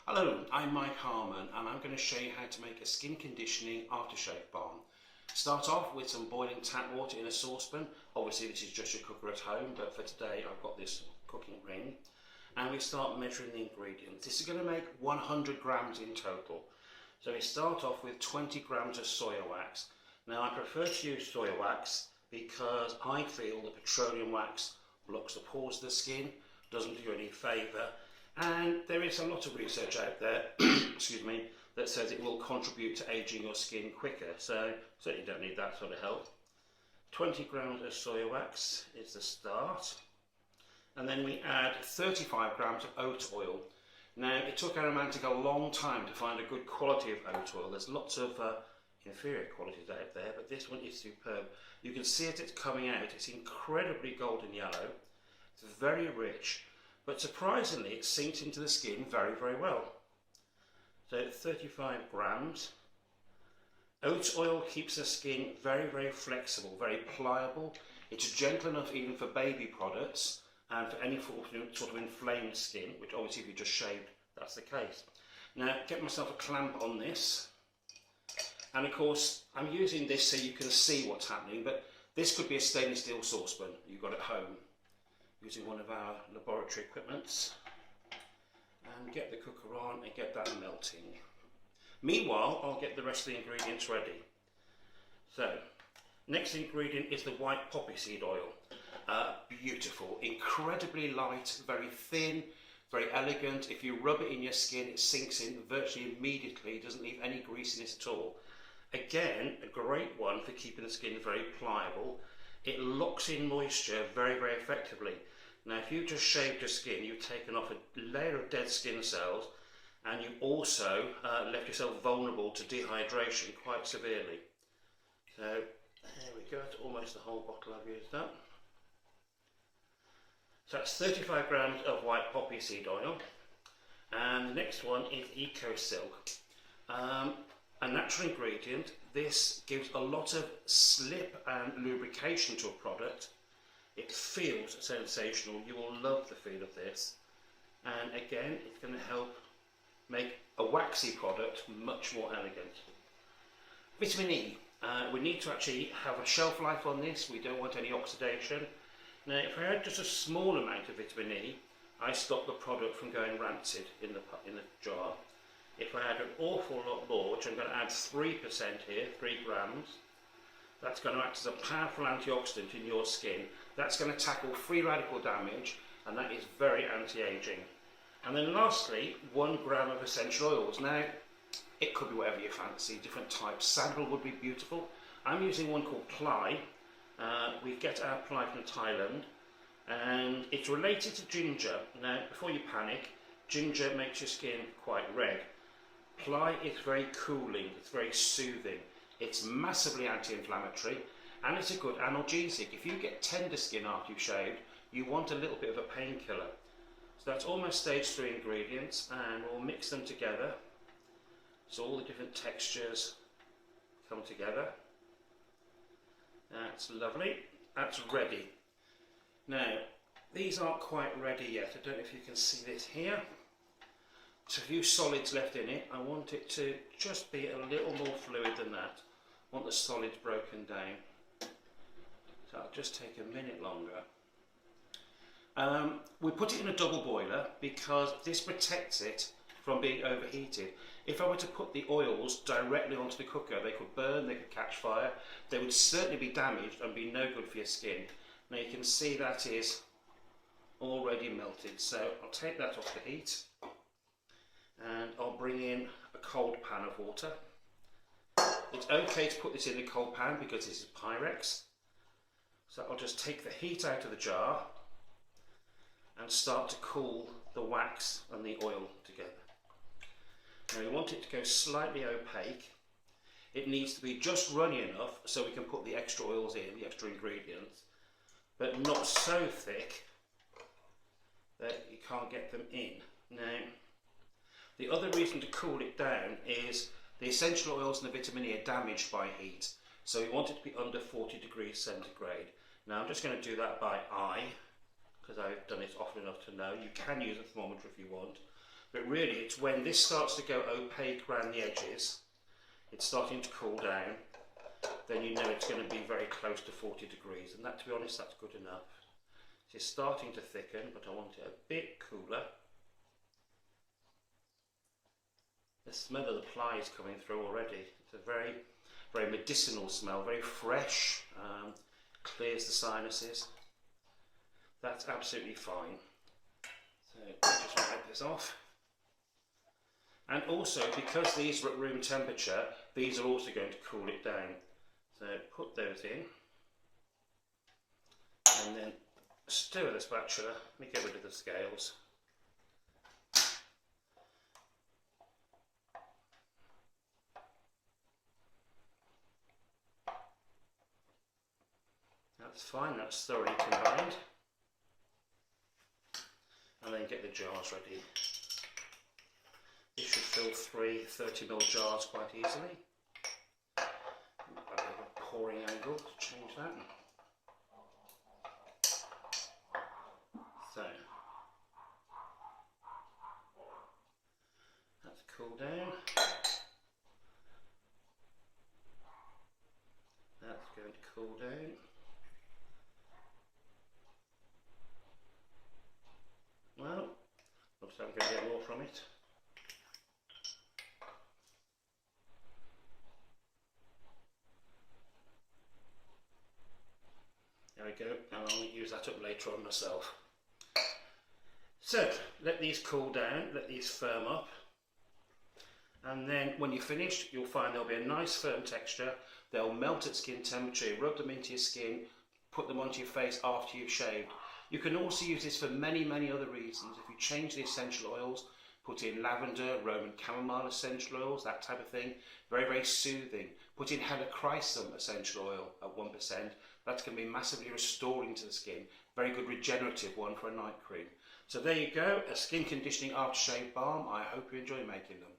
Hello, I'm Mike Harmon and I'm going to show you how to make a skin conditioning aftershave balm. Start off with some boiling tap water in a saucepan. Obviously this is just your cooker at home, but for today I've got this cooking ring. And we start measuring the ingredients. This is going to make 100 grams in total. So we start off with 20 grams of soya wax. Now I prefer to use soya wax because I feel the petroleum wax blocks the pores of the skin, doesn't do you any favour. And there is a lot of research out there, excuse me, that says it will contribute to aging your skin quicker. So certainly don't need that sort of help. 20 grams of soya wax is the start. And then we add 35 grams of oat oil. Now it took Aromantic a long time to find a good quality of oat oil. There's lots of inferior qualities out there, but this one is superb. You can see it's coming out. It's incredibly golden yellow. It's very rich. But surprisingly, it sinks into the skin very, very well. So 35 grams. Oat oil keeps the skin very, very flexible, very pliable. It's gentle enough even for baby products and for any sort of inflamed skin, which obviously if you just shaved, that's the case. Now, get myself a clamp on this. And of course, I'm using this so you can see what's happening, but this could be a stainless steel saucepan you've got at home, using one of our laboratory equipments, and get the cooker on and get that melting. Meanwhile, I'll get the rest of the ingredients ready. So, next ingredient is the white poppy seed oil. Beautiful, incredibly light, very thin, very elegant. If you rub it in your skin, it sinks in virtually immediately, it doesn't leave any greasiness at all. Again, a great one for keeping the skin very pliable. It locks in moisture very, very effectively. Now, if you just shaved your skin, you've taken off a layer of dead skin cells, and you also left yourself vulnerable to dehydration quite severely. So, there we go, that's almost the whole bottle I've used up. So that's 35 grams of white poppy seed oil. And the next one is EcoSilk. A natural ingredient. This gives a lot of slip and lubrication to a product. It feels sensational. You will love the feel of this. And again, it's going to help make a waxy product much more elegant. Vitamin E. We need to actually have a shelf life on this. We don't want any oxidation. Now, if I had just a small amount of vitamin E, I stop the product from going rancid in the jar. If I add an awful lot more, which I'm going to add 3% here, 3 grams, that's going to act as a powerful antioxidant in your skin. That's going to tackle free radical damage, and that is very anti-aging. And then lastly, 1 gram of essential oils. Now, it could be whatever you fancy, different types. Sandal would be beautiful. I'm using one called Plai. We get our Plai from Thailand, and it's related to ginger. Now, before you panic, ginger makes your skin quite red. Plai is very cooling, it's very soothing. It's massively anti-inflammatory, and it's a good analgesic. If you get tender skin after you've shaved, you want a little bit of a painkiller. So that's almost stage 3 ingredients, and we'll mix them together so all the different textures come together. That's lovely. That's ready. Now, these aren't quite ready yet. I don't know if you can see this here. There's a few solids left in it. I want it to just be a little more fluid than that. I want the solids broken down. So I'll just take a minute longer. We put it in a double boiler because this protects it from being overheated. If I were to put the oils directly onto the cooker, they could burn, they could catch fire, they would certainly be damaged and be no good for your skin. Now you can see that is already melted, so I'll take that off the heat and I'll bring in a cold pan of water. It's okay to put this in a cold pan because this is Pyrex. So I'll just take the heat out of the jar and start to cool the wax and the oil together. Now we want it to go slightly opaque. It needs to be just runny enough so we can put the extra oils in, the extra ingredients, but not so thick that you can't get them in. Now, the other reason to cool it down is the essential oils and the vitamin E are damaged by heat, so we want it to be under 40 degrees centigrade. Now I'm just going to do that by eye, because I've done it often enough to know. You can use a thermometer if you want, But really it's when this starts to go opaque around the edges, it's starting to cool down, then you know it's going to be very close to 40 degrees, and that, to be honest, that's good enough. It's starting to thicken, but I want it a bit cooler. The smell of the Plai is coming through already. It's a very, very medicinal smell, very fresh, clears the sinuses. That's absolutely fine. So I'll just wipe this off. And also, because these are at room temperature, these are also going to cool it down. So put those in, and then stir the spatula. Let me get rid of the scales. That's fine, that's thoroughly combined. And then get the jars ready. This should fill 3 30ml jars quite easily. Pouring angle to change that. So that's cooled down. That's going to cool down. Well, looks like I'm going to get more from it. There we go, and I'll use that up later on myself. So, let these cool down, let these firm up, and then when you're finished, you'll find there'll be a nice firm texture. They'll melt at skin temperature. You rub them into your skin, put them onto your face after you've shaved. You can also use this for many, many other reasons. If you change the essential oils, put in lavender, Roman chamomile essential oils, that type of thing. Very, very soothing. Put in helichrysum essential oil at 1%. That's going to be massively restoring to the skin. Very good regenerative one for a night cream. So there you go, a skin conditioning aftershave balm. I hope you enjoy making them.